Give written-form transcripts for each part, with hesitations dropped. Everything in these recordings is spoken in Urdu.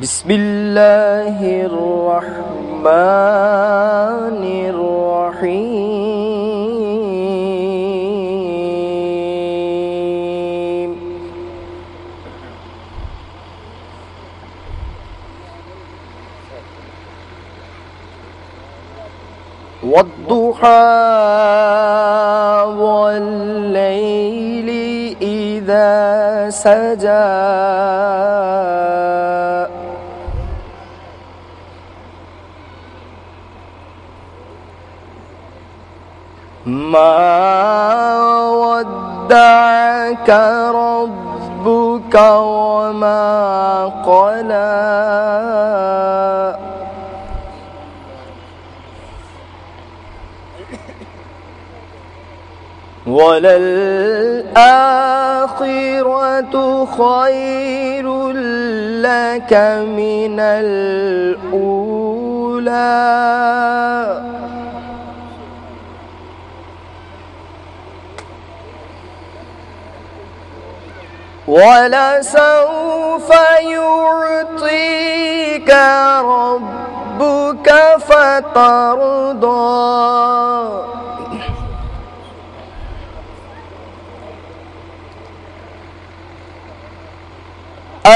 بسم الله الرحمن الرحيم والضحى والليل إذا سجى ما ودعك ربك وما قلى وللآخرة خير لك من الأولى ولسوف يعطيك ربك فترضى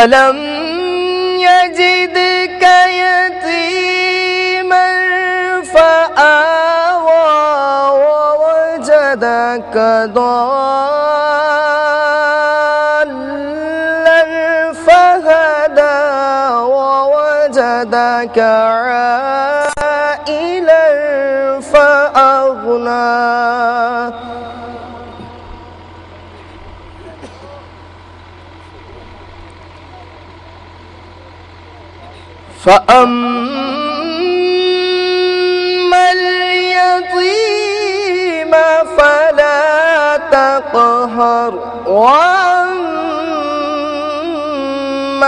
ألم يجدك يتيما فآوى ووجدك ضالا فهدى ووجدك عائلا فأغنى فأما اليتيم فلا تقهر وأما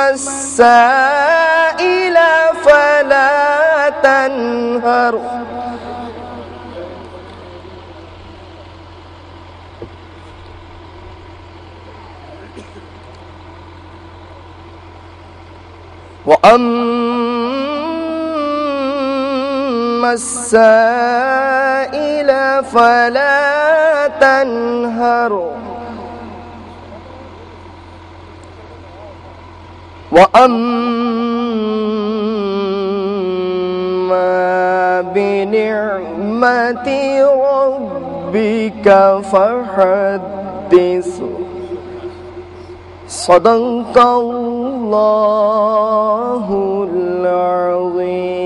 السائل فلا تنهر وأما السائل فلا تنهر وأما بنعمة ربك فحدث صدق الله العظيم.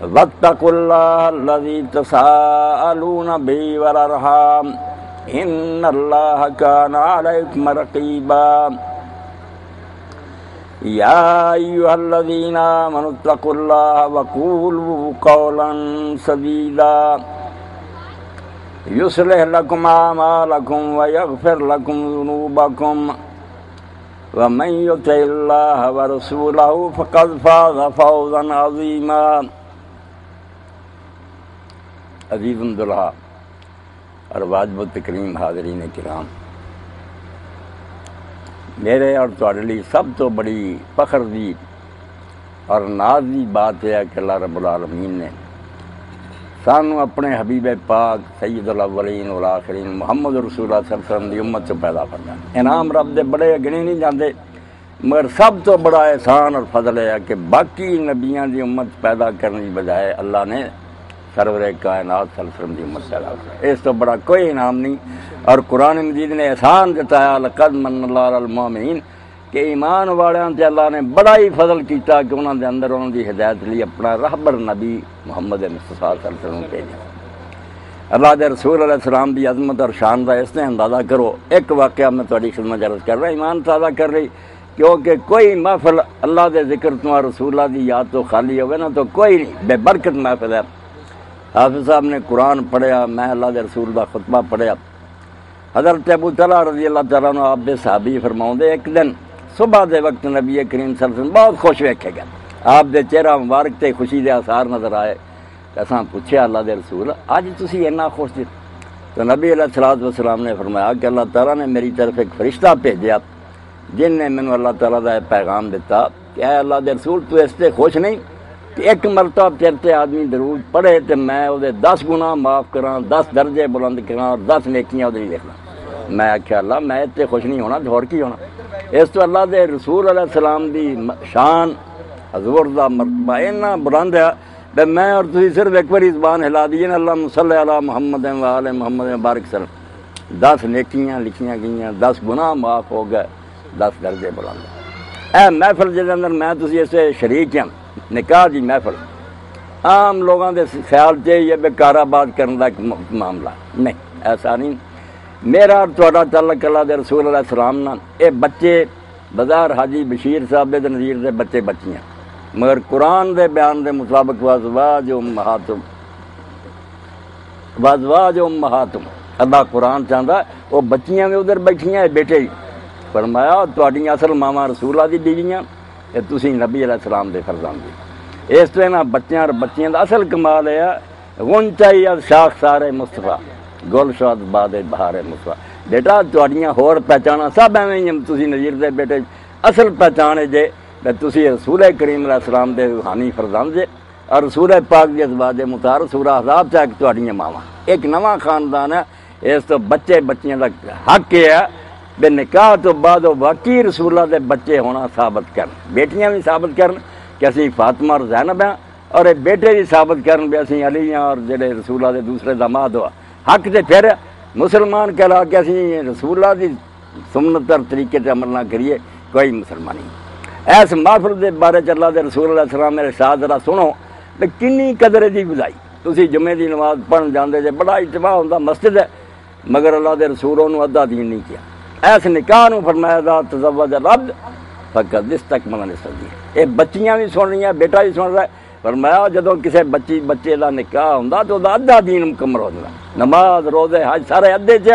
واتقوا اللہ الذی تساءلون بہ والارحام ان اللہ کان علیکم رقیبا یا ایھا الذین آمنوا اتقوا اللہ وقولوا قولا سدیدا یصلح لکم اعمالکم ویغفر لکم ذنوبکم ومن یطع اللہ ورسولہ فقد فاز فوزا عظیما۔ عزیز الدلہا اور واجب التکریم حاضرین کرام، میرے اور تہاڈے لیے سب تو بڑی فخر دی اور ناز دی بات ہے کہ اللہ رب العالمین نے سانو اپنے حبیب پاک سید الاولین والآخرین محمد رسول اللہ صلی اللہ علیہ وسلم دی امت سے پیدا فرمایا۔ انعام رب دے بڑے گنے نہیں جاندے، مگر سب تو بڑا احسان اور فضل ہے کہ باقی نبیاں دی امت پیدا کرنے کی بجائے اللہ نے سرور کائنات صلی اللہ علیہ وسلم دی امت پیدا کی۔ اس تو بڑا کوئی انعام نہیں۔ اور قرآن مجید نے احسان جتایا لقد من اللہ علی المؤمنین کہ ایمان والیاں تے اللہ نے بڑا ہی فضل کیتا کہ انہاں دے اندر انہاں دی ہدایت لیے اپنا رہبر نبی محمد مصطفیٰ صلی اللہ علیہ وسلم بھیجا۔ اللہ دے رسول علیہ السلام دی عظمت اور شان کا اس نے اندازہ کرو۔ ایک واقعہ میں تہاڈی خدمت عرض کر رہا، ایمان تازہ کر رہی، کیونکہ کوئی محفل اللہ دے ذکر تو اور رسول اللہ دی یاد تو خالی ہوئے نا تو کوئی نہیں، بے برکت محفل ہے۔ حافظ صاحب نے قرآن پڑھیا، میں اللہ دے رسول دا خطبہ پڑھیا۔ حضرت ابو طلحہ رضی اللہ تعالیٰ عنہ آپ دے صحابی فرماؤں دے ایک دن صبح دے وقت نبی کریم صلی اللہ علیہ وسلم بہت خوش ویکھے گئے، آپ دے چہرہ مبارک تے خوشی دے آثار نظر آئے۔ اساں پوچھیا اللہ دے رسول اج تسی اتنا خوش جی؟ تو نبی علیہ الصلوۃ والسلام نے فرمایا کہ اللہ تعالیٰ نے میری طرف ایک فرشتہ بھیجا جن نے مینوں اللہ تعالیٰ دا پیغام دیتا کہ اے اللہ دے رسول تو اس تے خوش نہیں کہ ایک مرتبہ تیرے تے آدمی درود پڑھے تے میں او دے 10 گناہ معاف کراں، 10 درجے بلند کراں اور 10 نیکیاں او دی لکھاں۔ میں آخیا اللہ میں تے خوش نہیں ہونا تو اور کی ہونا؟ اس تو اللہ دے رسول علیہ السلام دی شان حضور دا مرتبہ اتنا بلند ہے کہ میں اور تسی صرف ایک باری زبان ہلا دیجیے نا اللہم صلی علی محمد و آل محمد مبارک وسلم، 10 نیکیاں لکھیاں گئیاں، 10 گناہ معاف ہو گئے، 10 درجے بلند۔ اے محفل جس اندر میں تسی اسے شریک ہیں، نکاح دی محفل، عام لوگوں دے خیال چاہیے بے کارآباد کرنے کا ایک معاملہ نہیں، ایسا نہیں۔ میرا اور تہاڈا تعلق اللہ دے رسول علیہ السلام نال، اے بچے بظاہر حاجی بشیر صاحب دے نظیر دے بچے بچیاں، مگر قرآن دے بیان دے مطابق وازواج امہاتم، اللہ قرآن چاہتا وہ بچیاں بھی ادھر بیٹھیاں بیٹے ہی فرمایا تہاڈیاں اصل ماواں رسول اللہ دی بیویاں تے تسی نبی علیہ السلام دے فرزند دی۔ اس طرح بچیاں اور بچیاں دا اصل کمال ہے غنچائی از شاخ سارے مصطفیٰ گل شاد باد بہار مصطفیٰ۔ بیٹا تہاڈیاں ہور پہچانا سب ایویں ہی تسی نظیر دے بیٹے، اصل پہچان ہے جے کہ تسی رسول کریم علیہ السلام دے روحانی فرزند جے اور رسول پاک دی ازواج مطہر سورہ احزاب چا کہ تہاڈیاں ماواں ایک نواں خاندان ہے۔ اس تو بچے بچیاں دا حق ہے بے نکاح تو بعد واقعی رسول اللہ دے بچے ہونا ثابت کرن، بیٹیاں بھی ثابت کرن کہ اسی فاطمہ اور زینب ہیں، اور بیٹے بھی ثابت کرن بھی اسی علی ہیں اور جڑے رسول اللہ دے دوسرے داماد ہوا حق تے پھر مسلمان کہلا کہ اسی رسول اللہ دی سنت اور طریقے تے عمل نہ کریے کوئی مسلمان نہیں۔ ایس محفل دے بارے چ اللہ دے رسول علیہ السلام میرے ارشاد ذرا سنو کہ کنی قدر دی گزائی۔ تسی جمعے دی نماز پڑھن جاندے جے بڑا اجتماع ہوندا مسجد ہے، مگر اللہ دے رسول انہوں ادھا دین نہیں کیا۔ ایس نکاح نو فرمایا ذا تزوج العبد فقد استکمل نصف۔ اے بچیاں بھی سن رہی ہیں، بیٹا بھی سن رہا ہے۔ فرمایا جدوں کسے بچے دا نکاح ہوندا تو دا ادھا دین مکمل ہو جاتا، نماز روزے حج سارے ادھے چ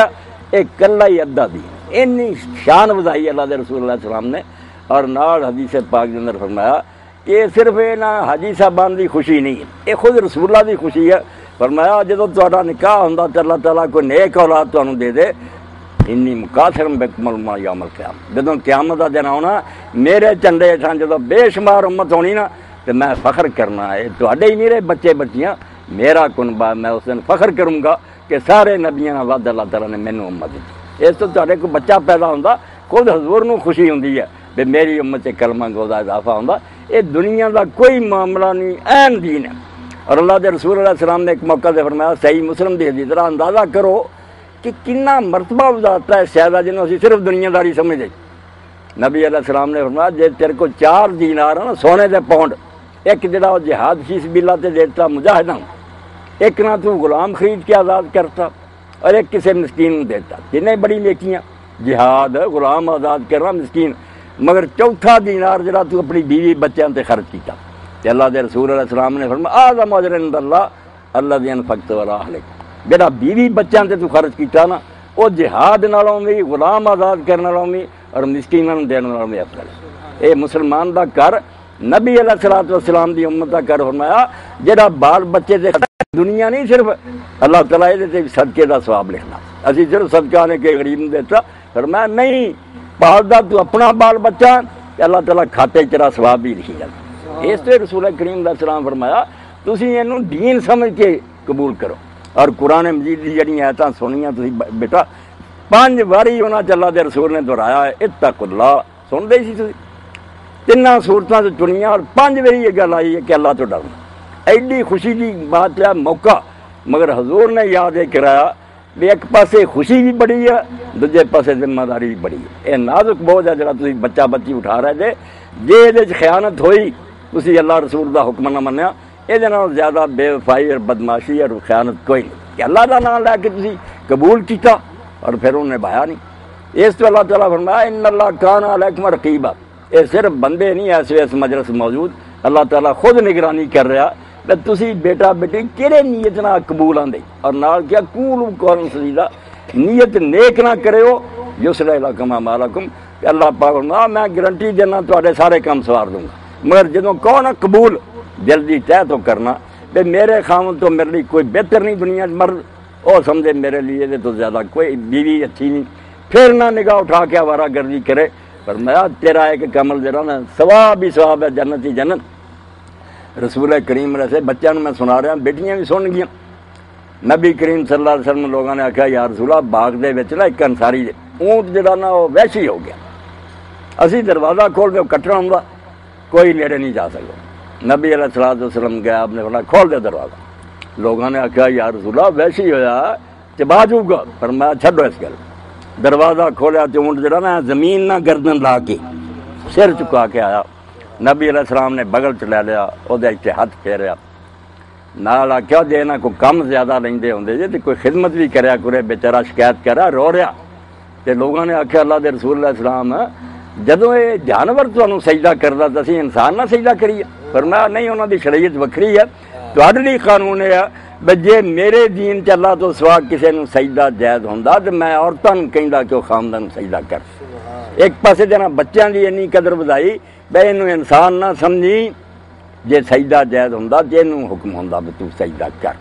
ایک کلا ہی ادھا دین۔ اینی شان وضائی اللہ دے رسول اللہ السلام نے، اور نال حدیث پاک دے اندر فرمایا یہ صرف نہ حاجی صاحبان دی خوشی نہیں ہے، یہ خود رسول اللہ دی خوشی ہے۔ فرمایا جدوں تہاڈا نکاح ہوندا تے اللہ تعالیٰ کوئی نیک اولاد تانوں دے دے، انی مکاثرم بکم الما یوم القیامہ، جدوں قیامت دا دن آنا میرے چنڈے ہٹھاں جدوں بے شمار امت ہونی نا تو میں فخر کرنا ہے تہاڈے ہی میرے بچے بچیاں میرا کنبہ، میں اس دن فخر کروں گا کہ سارے نبیاں نال ود اللہ تعالیٰ نے مینوں امت دی۔ اس تو تہاڈے کوئی بچہ پیدا ہوندا خود حضور نو خوشی ہوندی ہے کہ میری امت کلمہ گو دا اضافہ ہوندا۔ یہ دنیا دا کوئی معاملہ نہیں، عین دین ہے۔ اور اللہ دے رسول علیہ السلام نے ایک موقع دے فرمایا صحیح مسلم دی حدیث ذرا اندازہ کرو کہ کنا مرتبہ وضاحت ہے شہزہ جنہوں اسی صرف دنیا داری سمجھے۔ نبی علیہ السلام نے فرمایا جے تیرے کو 4 دینار ہے نا سونے دے پاؤنڈ ایک جڑا وہ جہاد فی سبیل اللہ تے دیتا مجاہداں، ایک نہ تو غلام خرید کے آزاد کرتا اور ایک کسی مسکین کو دیتا، جنہیں بڑی نیکیاں، جہاد، غلام آزاد کرنا، مسکین، مگر چوتھا دینار جڑا تو اپنی بیوی بچیاں تے خرچ کیتا تے اللہ دے رسول علیہ السلام نے فرمایا اعظم اجر عند اللہ الذی انفقت علی اہلک، جڑا بیوی بچیاں تے تو خرچ کیتا نا وہ جہاد نالوں بھی، غلام آزاد کرنے نالوں بھی اور مسکیناں نوں دینے نالوں بھی افضل ہے۔ اے مسلمان دا کر نبی علیہ الصلوۃ والسلام دی امت دا کر، فرمایا جڑا بال بچے تے دنیا نہیں صرف اللہ تعالیٰ یہ صدقے دا ثواب لکھنا، اسی صرف صدقہ نے کہ غریب نے دیتا، فرمایا نہیں پال دا تو اپنا بال بچہ اللہ تعالیٰ کھاتے تیرا ثواب بھی لکھی جاتا۔ اس سے رسول کریم علیہ السلام فرمایا تسی اینوں دین سمجھ کے قبول کرو، اور قرآن مجید دی جڑی آیتاں سنیاں تسی بیٹا 5 واری انہاں اللہ دے رسول نے دہرایا ہے اتقوا اللہ، سن دے سی تسی تیناں صورتاں تو چنیاں اور 5 واری یہ گل آئی ہے کہ اللہ تو ڈرنا، ایڈی خوشی کی بات ہے موقع، مگر حضور نے یاد یہ کرایا بھی ایک پاسے خوشی بھی بڑی ہے دوجے پاسے ذمہ داری بھی بڑی ہے۔ یہ نازک بوجھ ہے جڑا تسی بچہ بچی اٹھا رہے جے یہ خیانت ہوئی تسی اللہ رسول دا حکم نہ منیا، یہ زیادہ بے وفائی اور بدماشی اور خیانت کوئی نہیں کہ اللہ کا نام لے کے تسی قبول کیتا اور پھر انہوں نے نبھایا نہیں۔ اس تو اللہ تعالیٰ فرمایا ان اللہ کان علیکم رقیبا، یہ صرف بندے نہیں ایسے اس مجلس موجود، اللہ تعالیٰ خود نگرانی کر رہا کہ تسی بیٹا بیٹی کہڑے نیت نہ قبول آندے، اور نال کیا قولوا قولا سدیدا، نیت نیک نہ کرو یصلح لکم اعمالکم، کہ اللہ پاک فرمایا میں گارنٹی دینا تواڈے سارے کام سوار دوں گا، مگر جدوں کہو نا قبول جلدی طے تو کرنا کہ میرے خاوند تو میرے لیے کوئی بہتر نہیں دنیا مرد، وہ سمجھے میرے لیے تو زیادہ کوئی بیوی اچھی نہیں، پھر نہ نگاہ اٹھا کے آوارہ گردی کرے، فرمایا تیرا ایک عمل جڑا نا ثواب ہی ثواب ہے، جنت ہی جنت۔ رسول کریم سے بچوں میں سنا رہا، بیٹیاں بھی سن گیا۔ نبی کریم صلی اللہ علیہ وسلم لوگوں نے آخیا یا رسول اللہ باغ دے وچ نا ایک انصاری اونٹ جڑا نا وہ وحشی ہو گیا، اسی دروازہ کھول دے کٹنا ہوں کوئی نیڑے نہیں جا سکتا، نبی علیہ الصلوۃ والسلام گیا، آپ نے فرمایا کھول دے دروازہ، لوگوں نے آخیا یا رسول اللہ وحشی ہویا چبا جاؤ گا، فرمایا چھڈو اس گل، دروازہ کھولیا تو اونٹ جڑا نا زمین نہ گردن لا کے سر چکا کے آیا، نبی علیہ السلام نے بغل چ لے لیا، وہ ہاتھ پھیریا، نال آخیا جی نہ کوئی کم زیادہ لیندے ہوندے جی تو کوئی خدمت بھی کریا کرے، بیچارہ شکایت کرا رو رہا، تو لوگوں نے آخیا اللہ دے رسول علیہ السلام جدوں یہ جانور تمہیں سجدہ کرتا تو اسی انسان نہ سجدہ کریے، فرمایا نہیں انہوں دی شریعت وکری ہے، تہاڈے لیے قانون ہے بھئی جے میرے دین چ اللہ تو سوا کسی نوں سجدہ جائز ہوندا تو میں عورتاں نوں کہندا کہ وہ خامداں نوں سجدہ کر۔ ایک پاسے جنا بچیاں دی اینی قدر ودائی بھئی اینوں انسان نہ سمجھی، جے سجدہ جائز ہوندا تے اینوں حکم ہوندا کہ تو سجدہ کر،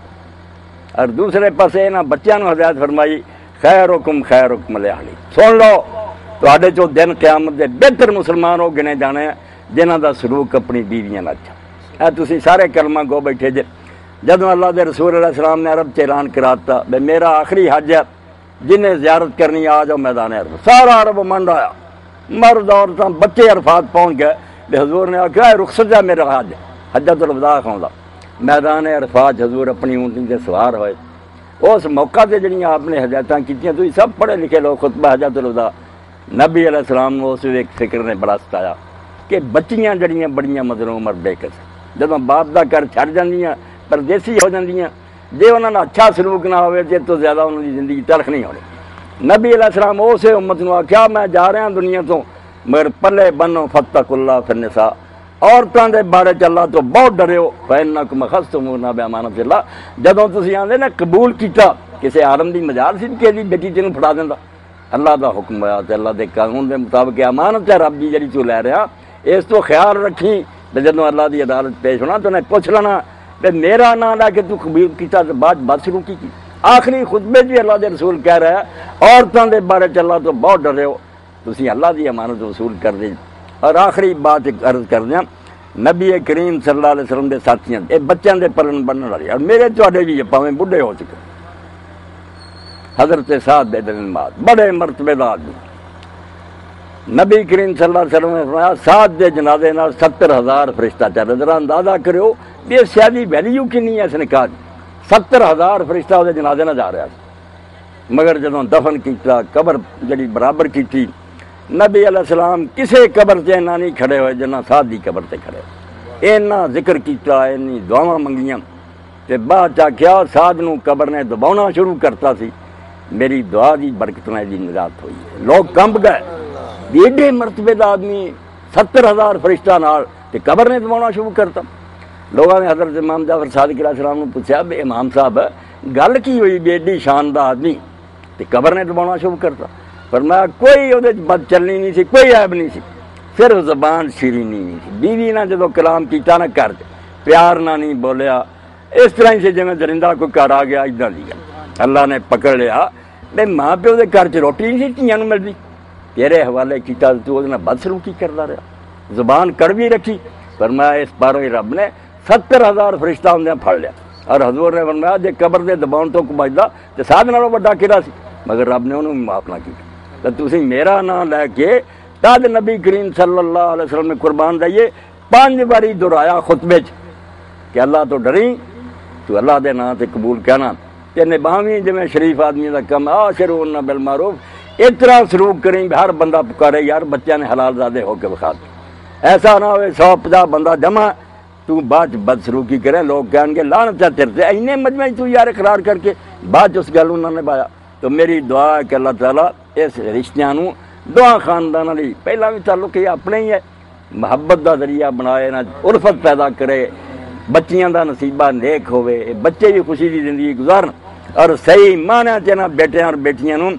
اور دوسرے پاسے انہاں بچیاں نوں ہدایت فرمائی خیرکم لأہلی، سن لو تہاڈے چوں دن قیامت دے بہتر مسلمان ہو گنے جانے ہیں جنہاں دا سلوک اپنی بیویاں نال اچھا۔ تسی سارے کلمہ گو بیٹھے جے، جدوں اللہ دے رسول علیہ السلام نے عرب اعلان کراتا بے میرا آخری حج ہے، جنہیں زیارت کرنی آ جاؤ میدان عرب، سارا عرب منڈ آیا، مرد عورتاں بچے عرفات پہنچ گئے، بے حضور نے آخیا رخصت ہے میرا حج، حجۃ الوداع کھاؤں میدان عرفات حضور اپنی اونٹنی سے سوار ہوئے، اس موقع سے جڑیاں آپ نے ہدایتاں کیتیاں تو سب پڑھے لکھے لوگ خطبہ حجۃ الوداع، نبی علیہ السلام نے اس ایک فکر نے بڑا ستایا کہ بچیاں جڑیاں بڑیاں مظلوم اور بے قصر جدوں باپ دا گھر چھڑ جاندیاں پردیسی ہو جاندیاں، جے انہاں دا اچھا سلوک نہ ہوئے جے تو زیادہ انہاں دی زندگی تلخ نہیں ہونی۔ نبی علیہ السلام اسے امت نو آخیا میں جا رہا دنیا تو مگر پلے بنو فتقوا اللہ فی النساء، عورتاں دے بارے چ اللہ تو بہت ڈریو، فإنکم اخذتموہن بامانۃ اللہ، جدوں تسی آندے نا قبول کیتا کسے عالم دی مجال سی کہ دی بیٹی تینوں پھڑا دیندا، اللہ دا حکم ہوا تے اللہ دے قانون دے مطابق امانت ہے رب دی جڑی تو لے رہا، اس تو خیال رکھی تے جدوں اللہ دی عدالت پیش ہونا تو نے پوچھ لینا کہ میرا نام لے کے تو قبول کیتا تے بعد بدسلوکی کی۔ آخری خطبے جی اللہ دے رسول کہہ رہا ہے عورتوں دے بارے چ اللہ تو بہت ڈرے ہو، تسی اللہ دی امانت وصول کر دیں۔ اور آخری بات عرض کر دیا، نبی کریم صلی اللہ علیہ وسلم دے ساتھیاں اے بچوں دے پلن بننے والے، اور میرے تواڈے بھی پاویں بڈھے ہو چکے، حضرت سعد بن معاذ بڑے مرتبے دا آدمی، نبی کریم صلی اللہ علیہ وسلم نے فرمایا سعد دے جنازے نال 70,000 فرشتہ چل رہے، ذرا اندازہ کرو بھی سیادی ویلیو کنی ہے اس نکاح دی، 70,000 فرشتہ وہ جنازے نہ جا رہا، مگر جدوں دفن کیتا قبر جڑی برابر کیتی، نبی علیہ السلام کسے قبر تے نہ نہیں کھڑے ہوئے جنہ سعد دی قبر تے کھڑے، اینا ذکر کیتا، اینی دعاواں منگیاں تے بعد چا کیا سعد نو قبر نے دباؤنا شروع کرتا سی، میری دعا دی برکت نال دی نجات ہوئی ہے۔ لوگ کمب گئے، ایڈے مرتبے دا آدمی 70,000 فرشتہ نال تے قبر نے دباؤنا شروع کرتا۔ لوگوں نے حضرت امام جعفر صادق علیہ السلام نے پوچھا بے امام صاحب گل کی ہوئی بے ایڈی شان دا آدمی تے قبر نے دباؤنا شروع کرتا؟ فرمایا کوئی اودے بد چلنی نہیں سی، کوئی عیب نہیں سی، صرف زبان شیرینی نہیں سی۔ بیوی نہ جدو کلام کیتا نہ کر پیار نہ نہیں بولیا، اس طرح سے جی درندہ کوئی گھر آ گیا ادھر دیا اللہ نے پکڑ لیا۔ بے ماں پیو دے گھر چ روٹی نہیں سی تیاں نوں ملدی، تیرے حوالے کیتا تو اودے نال بد سلوکی کردا رہا، زبان کڑوی رکھی۔ فرمایا اس باروں ہی رب نے 70,000 فرشتہ ہوندیاں پھڑ لیا، اور حضور نے فرمایا جے قبر دے دباؤن تو کو بچدا تے سعد نالوں بڑا کیڑا سی، مگر رب نے انہوں معاف نہ کیتا۔ تے تسی میرا نام لے کے تد نبی کریم صلی اللہ علیہ وسلم نے قربان دئیے 5 باری دہرایا خطبے چ کہ اللہ تو ڈری تو اللہ دے نام تے قبول کہنا تے نبھاویں جویں شریف آدمی دا کم آشرون بالمعروف، اس طرح سلوک کریں ہر بندہ پکارے یار بچہ نے حلال زادے ہو کے بخا دے، ایسا نہ ہوئے 150 بندہ جمع تو بعد بد سلوکی کرے لوگ کہیں گے لعنت ہے تیرے تے، اینے مجمع تو یار اقرار کر کے بعد اس گل انہوں نے پایا۔ تو میری دعا ہے کہ اللہ تعالیٰ اس رشتیاں نوں دعا خاندان لی پہلا بھی تعلق یہ اپنے ہی ہے، محبت دا ذریعہ بنائے نہ الفت پیدا کرے، بچیاں دا نصیبہ نیک ہوئے، بچے بھی خوشی دی زندگی گزارن، اور صحیح معنی چ نہ بیٹیاں اور بیٹیاں نوں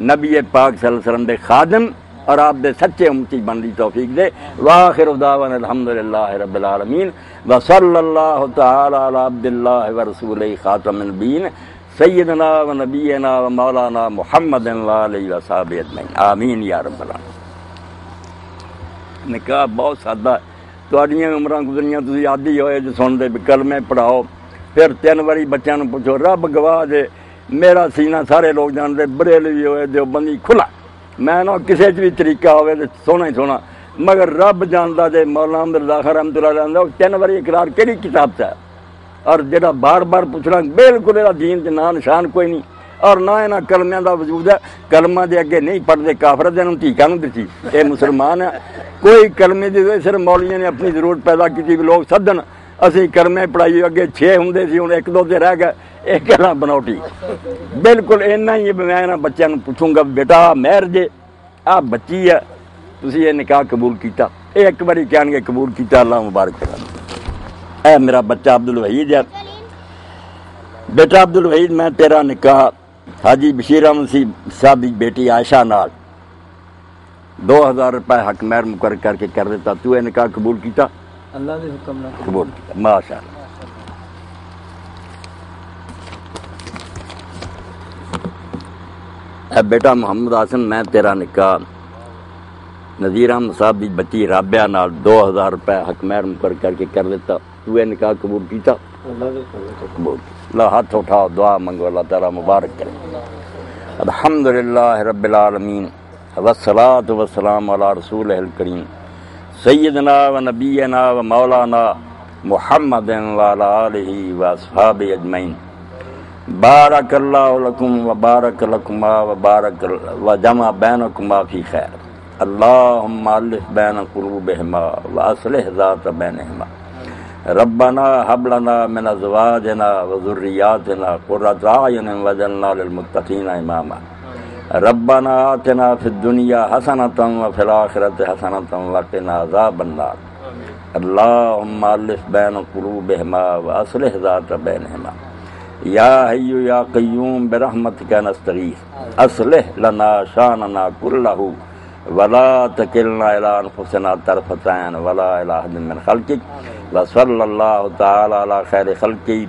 نبی پاک صلی اللہ علیہ وسلم دے خادم اور آپ دے سچے امتی بن دی توفیق دے۔ وآخر دعوانا الحمدللہ رب العالمین وصلی اللہ تعالی علی عبد اللہ ورسولہ خاتم النبیین سیدنا و نبینا و مولانا محمد وآلہ وصحبہ اجمعین آمین یا رب العالمین۔ نکاح بہت سادہ، تہاڈیاں عمراں گزریاں تسی عادی ہوئے جو سن دے کلمے پڑھاؤ، پھر 3 واری بچیاں نوں پوچھو، رب گواہ دے میرا سینہ سارے لوگ جان دے بریلوی ہوئے دیوبندی کھلا، میں نہ کسی بھی طریقہ ہوئے تو سونا ہی سونا، مگر رب جاندا دے مولانا احمد رضا خان رحمۃ اللہ علیہ وہ 3 واری اقرار کہڑی کتاب سے ہے، اور جڑا بار بار پوچھنا بالکل یہ دین تے نام نشان کوئی نہیں، اور نہ یہاں کلمیاں دا وجود ہے، کلمہ دے اگے نہیں پڑھتے کافر دے نوں ٹھیکا نہیں دتی، یہ مسلمان ہے کوئی کلمے دی صرف مولویوں نے اپنی ضرورت پیدا کی بھی لوگ سدن، اسی کلمے پڑھائی اگے 6 ہوندے سی، ہن 1-2 تے رہ گئے، یہ کہنا بنوٹی بالکل اینا ہی۔ میں یہاں بچوں کو پوچھوں گا بیٹا مہر جے آ بچی ہے تسی یہ نکاح قبول کیتا، یہ ایک باری کہن گے قبول کیتا اللہ مبارک کرا۔ اے میرا بچہ عبدالوحید ہے، بیٹا عبدالوحید میں تیرا نکاح حاجی بشیر احمد صاحب کی بیٹی عائشہ نال 2000 روپے حق مہر مقرر کر کے کر دیتا، تو یہ نکاح قبول کیتا؟ اللہ دے حکم نہ قبول کیتا، ماشاء اللہ۔ اے بیٹا محمد حسن میں تیرا نکاح نذیر احمد صاحب کی بچی رابعہ نال 2000 روپے حق مہر مقرر کر کے کر دیتا، تو یہ نکاح قبول کیتا؟ قبول کیتا۔ اللہ ہاتھ اٹھاؤ دعا منگو اللہ تعالیٰ مبارک کرے۔ الحمدللہ رب العالمین والصلاة والسلام علی رسولہ الکریم سیدنا و نبینا و مولانا محمد وعلی آلہ و اصحابہ اجمعین۔ بارک اللہ لکم و بارک لکما و بارک و جمع بینکما فی خیر، اللہم الف بین قلوبہما و اصلح ذات بینہما، ربنا حب لنا من ازواجنا و ذریاتنا قرۃ اعین واجعلنا للمتقین اماما، ربنا آتنا فی الدنیا حسنۃ و فی الآخرۃ حسنۃ وقنا عذاب النار، اللہم الف بین قلوبہما و اصلح ذات بینہما، یا حی یا قیوم برحمتک نستغیث اصلح لنا شاننا کلہ ولا تکلنا الی انفسنا طرفۃ عین ولا الی احد من خلقک، وصلی اللہ تعالی علی خیر خلقہ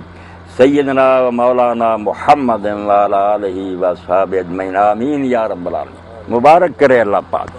سیدنا و مولانا محمد وعلی آلہ و اصحابہ اجمعین آمین یا رب العالمین۔ مبارک کرے اللہ پاک۔